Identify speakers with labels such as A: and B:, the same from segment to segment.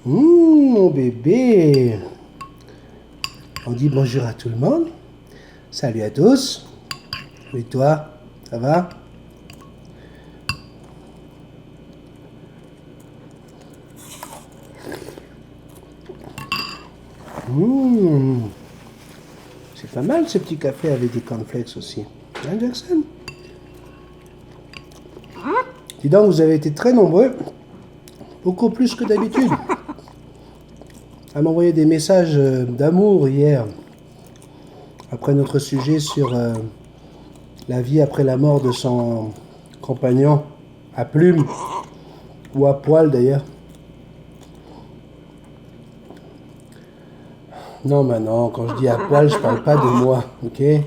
A: Mon bébé. On dit bonjour à tout le monde. Salut à tous. Et toi, ça va? C'est pas mal ce petit café avec des cornflakes aussi. Hein, Jackson? Dis donc, vous avez été très nombreux. Beaucoup plus que d'habitude. À m'envoyer des messages d'amour hier. Après notre sujet sur la vie après la mort de son compagnon. À plumes. Ou à poil d'ailleurs. Non, Manon, quand je dis à poil, je parle pas de moi, ok? Elle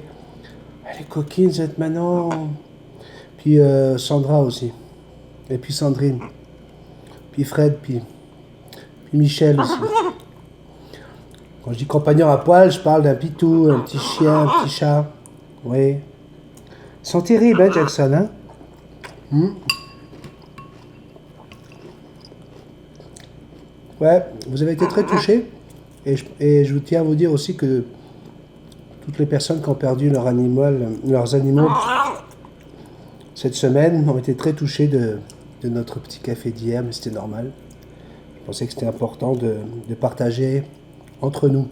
A: est coquine, cette Manon. Puis Sandra aussi. Et puis Sandrine. Puis Fred, puis Michel aussi. Quand je dis compagnon à poil, je parle d'un pitou, un petit chien, un petit chat. Oui. Ils sont terribles, hein, Jackson, hein? Ouais, vous avez été très touchés. Et je tiens à vous dire aussi que toutes les personnes qui ont perdu leurs animaux cette semaine ont été très touchées de notre petit café d'hier, mais c'était normal. Je pensais que c'était important de partager entre nous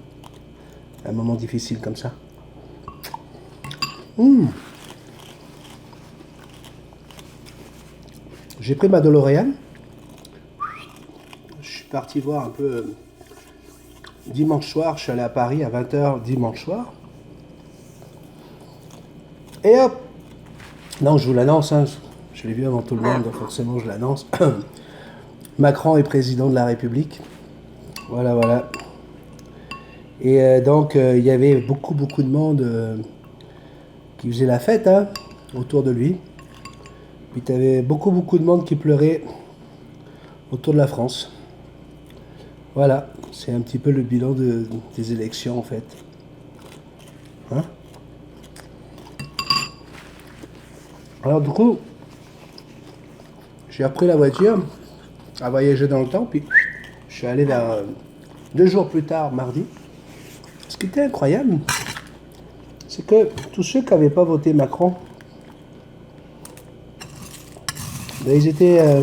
A: un moment difficile comme ça. J'ai pris ma DeLorean. Je suis parti voir un peu dimanche soir. Je suis allé à Paris à 20h dimanche soir. Et hop! Non, je vous l'annonce, hein, je l'ai vu avant tout le monde, donc forcément je l'annonce. Macron est président de la République. Voilà, voilà. Et donc, il y avait beaucoup de monde qui faisait la fête hein, autour de lui. Puis tu avais beaucoup de monde qui pleurait autour de la France. Voilà, c'est un petit peu le bilan des élections en fait. Hein? Alors du coup, j'ai appris la voiture à voyager dans le temps, puis je suis allé vers 2 jours plus tard, mardi. Ce qui était incroyable, c'est que tous ceux qui n'avaient pas voté Macron, ben, ils étaient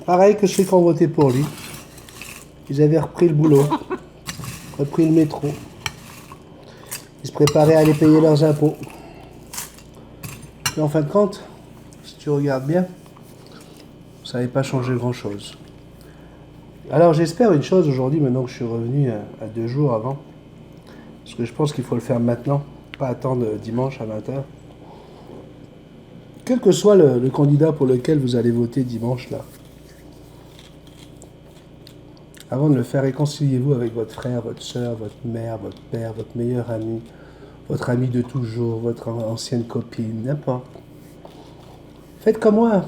A: pareils que ceux qui ont voté pour lui. Ils avaient repris le boulot, repris le métro. Ils se préparaient à aller payer leurs impôts. Et en fin de compte, si tu regardes bien, ça n'avait pas changé grand-chose. Alors j'espère une chose aujourd'hui, maintenant que je suis revenu à 2 jours avant, parce que je pense qu'il faut le faire maintenant, pas attendre dimanche à 20h. Quel que soit le candidat pour lequel vous allez voter dimanche, là, avant de le faire, réconciliez-vous avec votre frère, votre soeur, votre mère, votre père, votre meilleur ami, votre ami de toujours, votre ancienne copine, n'importe. Faites comme moi.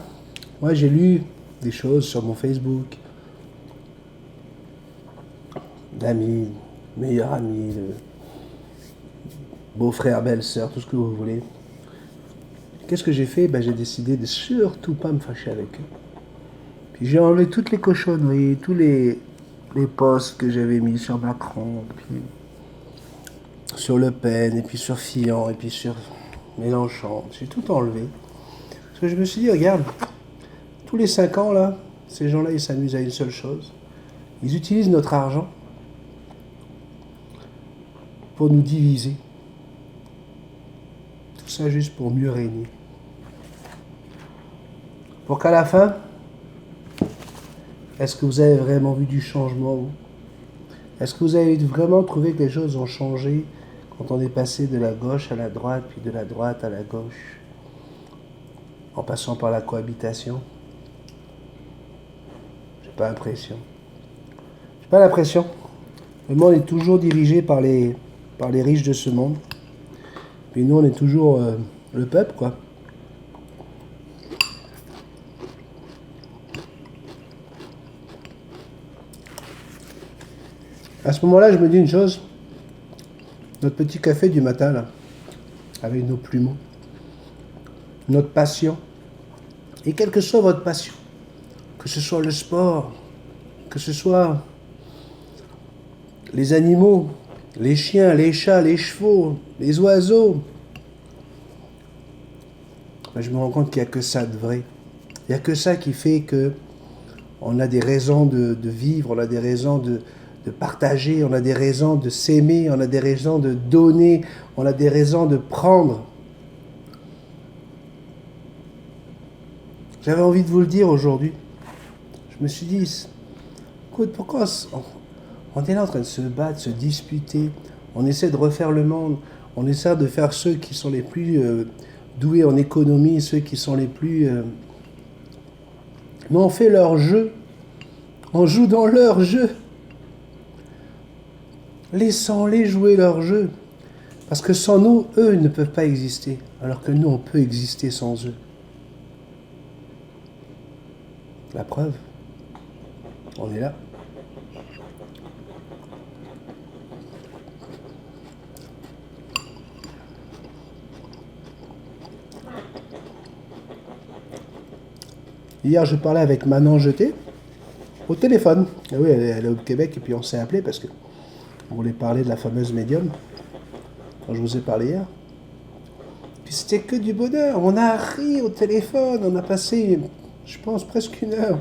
A: Moi, j'ai lu des choses sur mon Facebook. D'amis, meilleurs amis, beau-frère, belle-sœur, tout ce que vous voulez. Qu'est-ce que j'ai fait? Ben, j'ai décidé de surtout pas me fâcher avec eux. Puis j'ai enlevé toutes les cochonneries, tous les posts que j'avais mis sur Macron, puis sur Le Pen, et puis sur Fillon, et puis sur Mélenchon. J'ai tout enlevé. Parce que je me suis dit, regarde, tous les 5 ans, là, ces gens-là, ils s'amusent à une seule chose. Ils utilisent notre argent pour nous diviser. Tout ça juste pour mieux régner. Pour qu'à la fin, est-ce que vous avez vraiment vu du changement? Est-ce que vous avez vraiment trouvé que les choses ont changé quand on est passé de la gauche à la droite, puis de la droite à la gauche, en passant par la cohabitation? J'ai pas l'impression. J'ai pas l'impression. Le monde est toujours dirigé par les riches de ce monde. Puis nous, on est toujours le peuple, quoi. À ce moment-là, je me dis une chose. Notre petit café du matin, là, avec nos plumeaux, notre passion, et quelle que soit votre passion, que ce soit le sport, que ce soit les animaux, les chiens, les chats, les chevaux, les oiseaux. Ben, je me rends compte qu'il n'y a que ça de vrai. Il n'y a que ça qui fait que on a des raisons de vivre, on a des raisons de partager, on a des raisons de s'aimer, on a des raisons de donner, on a des raisons de prendre. J'avais envie de vous le dire aujourd'hui. Je me suis dit, écoute, pourquoi on est là en train de se battre, se disputer, on essaie de refaire le monde, on essaie de faire ceux qui sont les plus doués en économie, ceux qui sont les plus... Mais on fait leur jeu, on joue dans leur jeu. Laissons-les jouer leur jeu. Parce que sans nous, eux ne peuvent pas exister, alors que nous, on peut exister sans eux. La preuve, on est là. Hier, je parlais avec Manon Jeté au téléphone. Ah oui, elle est au Québec et puis on s'est appelé parce que on voulait parler de la fameuse médium quand je vous ai parlé hier. Puis c'était que du bonheur. On a ri au téléphone, on a passé, je pense, presque 1 heure.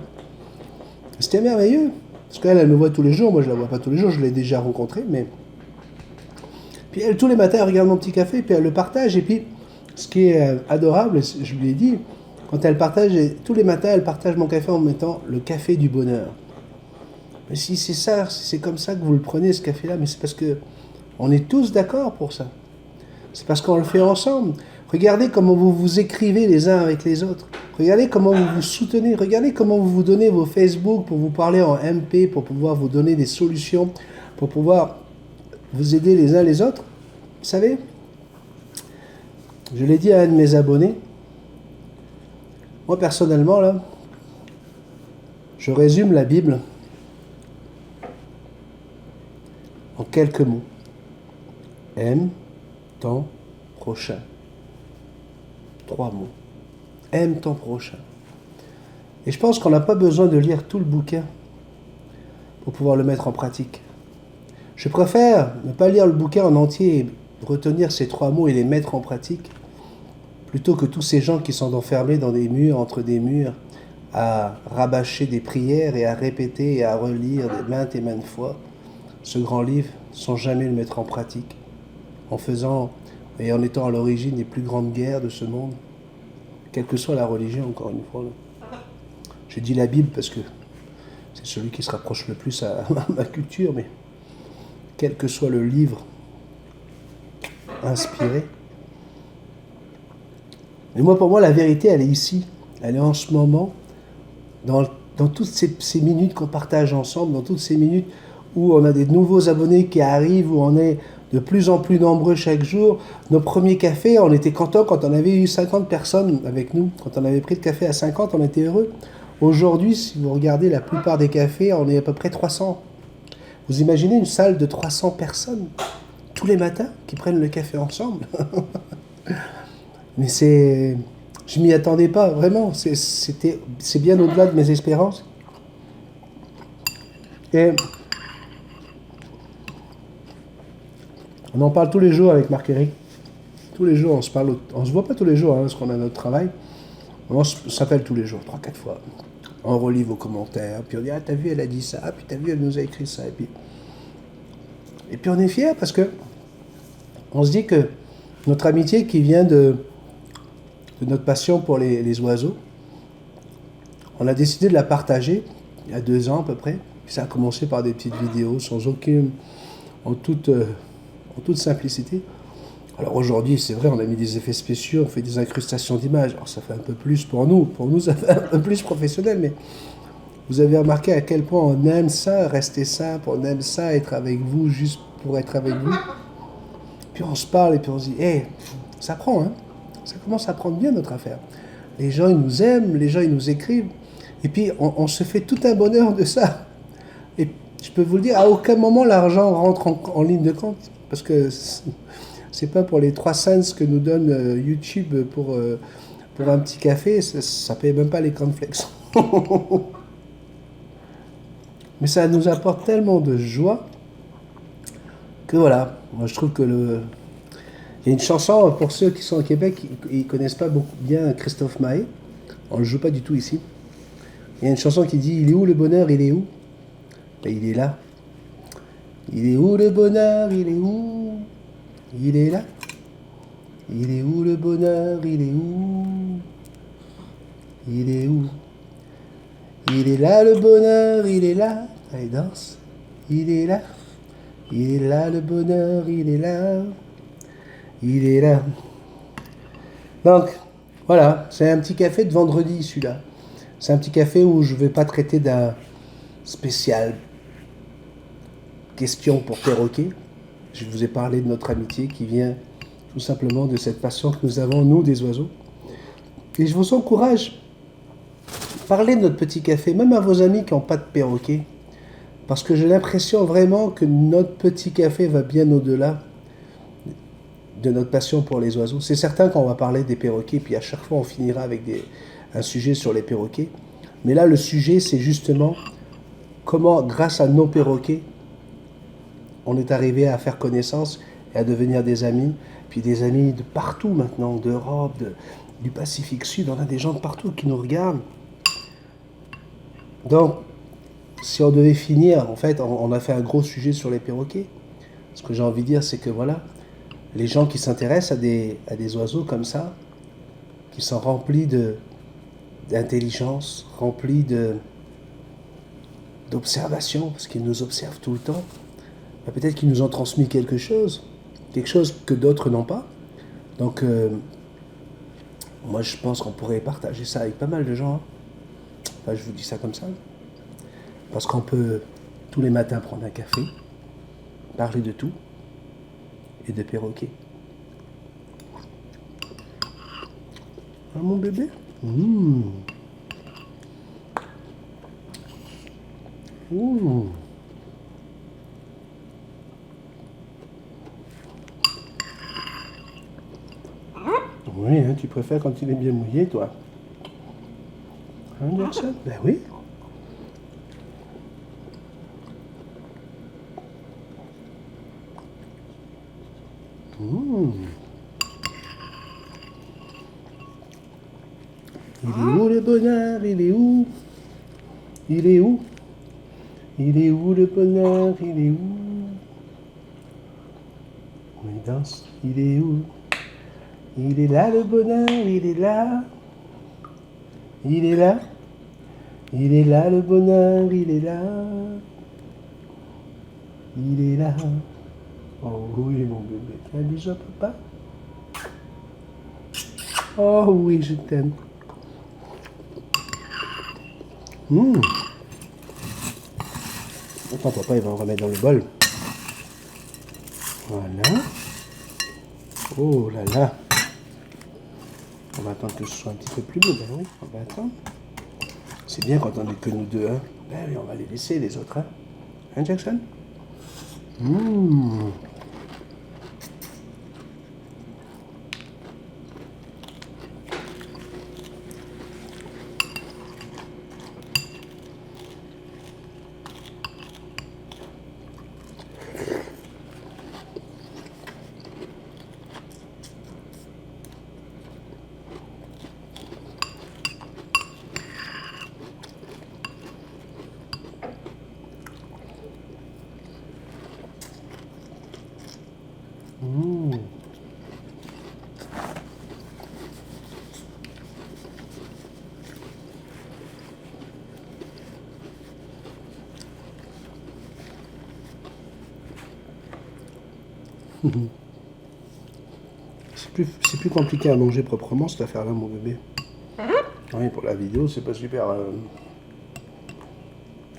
A: C'était merveilleux. Parce qu'elle, elle me voit tous les jours. Moi, je la vois pas tous les jours. Je l'ai déjà rencontrée, mais... Puis elle, tous les matins, elle regarde mon petit café, puis elle le partage. Et puis, ce qui est adorable, je lui ai dit, quand elle partage, tous les matins, elle partage mon café en mettant le café du bonheur. Mais si c'est ça, si c'est comme ça que vous le prenez, ce café-là, mais c'est parce que on est tous d'accord pour ça. C'est parce qu'on le fait ensemble. Regardez comment vous vous écrivez les uns avec les autres. Regardez comment vous vous soutenez. Regardez comment vous vous donnez vos Facebook pour vous parler en MP, pour pouvoir vous donner des solutions, pour pouvoir vous aider les uns les autres. Vous savez, je l'ai dit à un de mes abonnés, moi personnellement, là, je résume la Bible en quelques mots. Aime ton prochain. 3 mots. Aime ton prochain. Et je pense qu'on n'a pas besoin de lire tout le bouquin pour pouvoir le mettre en pratique. Je préfère ne pas lire le bouquin en entier et retenir ces 3 mots et les mettre en pratique, plutôt que tous ces gens qui sont enfermés dans des murs, entre des murs, à rabâcher des prières et à répéter et à relire maintes et maintes fois ce grand livre sans jamais le mettre en pratique, en faisant et en étant à l'origine des plus grandes guerres de ce monde, quelle que soit la religion, encore une fois. J'ai dit la Bible parce que c'est celui qui se rapproche le plus à ma culture, mais quel que soit le livre inspiré. Mais moi, pour moi, la vérité, elle est ici. Elle est en ce moment, dans toutes ces minutes qu'on partage ensemble, dans toutes ces minutes où on a des nouveaux abonnés qui arrivent, où on est de plus en plus nombreux chaque jour. Nos premiers cafés, on était contents quand on avait eu 50 personnes avec nous. Quand on avait pris le café à 50, on était heureux. Aujourd'hui, si vous regardez la plupart des cafés, on est à peu près 300. Vous imaginez une salle de 300 personnes tous les matins qui prennent le café ensemble. Mais je m'y attendais pas, vraiment. C'est bien au-delà de mes espérances. Et on en parle tous les jours avec Marc-Éric. Tous les jours, on se parle. On se voit pas tous les jours, parce qu'on a notre travail. On s'appelle tous les jours, 3-4 fois. On relit vos commentaires, puis on dit « Ah, t'as vu, elle a dit ça, puis t'as vu, elle nous a écrit ça. » Et puis on est fiers parce que on se dit que notre amitié qui vient de notre passion pour les oiseaux, on a décidé de la partager il y a 2 ans à peu près. Puis ça a commencé par des petites vidéos en toute simplicité. Alors aujourd'hui, c'est vrai, on a mis des effets spéciaux, on fait des incrustations d'images. Alors ça fait un peu plus pour nous ça fait un peu plus professionnel, mais vous avez remarqué à quel point on aime ça, rester simple, on aime ça, être avec vous juste pour être avec vous. Puis on se parle et puis on se dit, ça prend, hein. Ça commence à prendre bien notre affaire. Les gens, ils nous aiment, les gens, ils nous écrivent. Et puis on se fait tout un bonheur de ça. Et je peux vous le dire, à aucun moment l'argent rentre en ligne de compte. Parce que c'est pas pour les 3 cents que nous donne YouTube pour un petit café, ça paye même pas les cornflakes. Mais ça nous apporte tellement de joie que voilà. Moi, je trouve que il y a une chanson, pour ceux qui sont au Québec, ils connaissent pas beaucoup bien Christophe Maé. On le joue pas du tout ici. Il y a une chanson qui dit: il est où le bonheur, il est où? Ben, il est là. Il est où le bonheur, il est où? Il est là. Il est où le bonheur, il est où? Il est où? Il est là le bonheur, il est là. Allez, danse. Il est là. Il est là le bonheur, il est là. Il est là. Donc, voilà, c'est un petit café de vendredi celui-là. C'est un petit café où je ne vais pas traiter d'un spécial question pour perroquet. Je vous ai parlé de notre amitié qui vient tout simplement de cette passion que nous avons, nous, des oiseaux. Et je vous encourage, parlez de notre petit café, même à vos amis qui n'ont pas de perroquet. Parce que j'ai l'impression vraiment que notre petit café va bien au-delà de notre passion pour les oiseaux. C'est certain qu'on va parler des perroquets, puis à chaque fois on finira avec un sujet sur les perroquets. Mais là, le sujet, c'est justement comment, grâce à nos perroquets, on est arrivé à faire connaissance et à devenir des amis. Puis des amis de partout maintenant, d'Europe, du Pacifique Sud. On a des gens de partout qui nous regardent. Donc, si on devait finir, en fait, on a fait un gros sujet sur les perroquets. Ce que j'ai envie de dire, c'est que voilà, les gens qui s'intéressent à des oiseaux comme ça, qui sont remplis d'intelligence, remplis d'observation, parce qu'ils nous observent tout le temps, peut-être qu'ils nous ont transmis quelque chose que d'autres n'ont pas. Donc, moi, je pense qu'on pourrait partager ça avec pas mal de gens. Hein. Enfin, je vous dis ça comme ça. Parce qu'on peut, tous les matins, prendre un café, parler de tout, et de perroquet. Ah, mon bébé. Mmh. Mmh. Oui, hein, tu préfères quand il est bien mouillé, toi. Hein, Jackson? Ben oui. Mmh. Il est où le bonheur? Il est où? Il est où? Il est où le bonheur? Il est où? Il danse. Il est où? Il est là le bonheur, il est là. Il est là. Il est là le bonheur, il est là. Il est là. Oh oui, mon bébé. Fais un bisou à papa. Oh oui, je t'aime. Mmh. Attends, papa, il va en remettre dans le bol. Voilà. Oh là là. On va attendre que ce soit un petit peu plus beau. Ben oui, on va attendre. C'est bien quand on n'est que nous deux. Hein. Ben oui, on va les laisser, les autres. Hein, hein Jackson? Mmh. Mmh. C'est plus compliqué à manger proprement cette affaire-là, mon bébé. Oui, pour la vidéo, c'est pas super.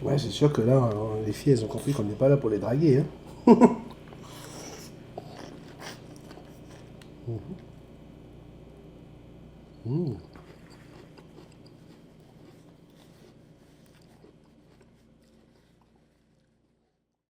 A: Ouais, c'est sûr que là, les filles, elles ont compris qu'on n'est pas là pour les draguer. Hein. Mmh.